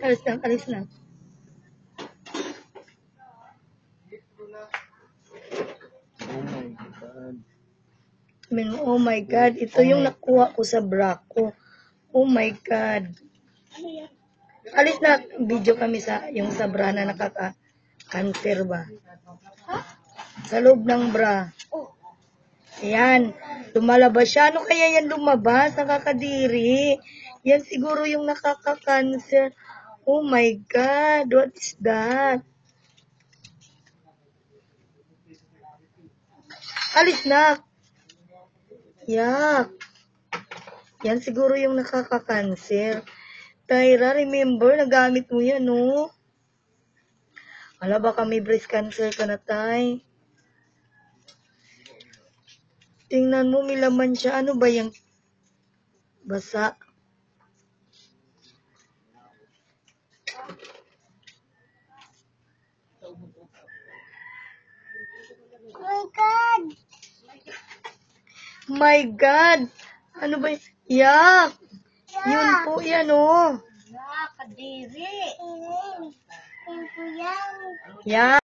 Alis lang, alis lang. Oh my God, ito yung nakuha ko sa bra ko. Oh my God. Alis na, video kami sa yung sa bra na nakaka-cancer ba? Sa loob ng bra. Ayan, lumalabas siya. Ano kaya yan lumabas? Nakakadiri. Yan siguro yung nakaka-cancer. Oh my God, what is that? Alis na. Yak. Yan siguro yung nakaka-cancer. Tyra, remember, nagamit mo yan, no? Wala, baka may breast cancer ka na, Tay. Tingnan mo, may laman siya. Ano ba yung basa? Oh my God! My God! Ano ba yun? Yak! Yun po yan, oh. Kadiri. Yan po yan. Yak!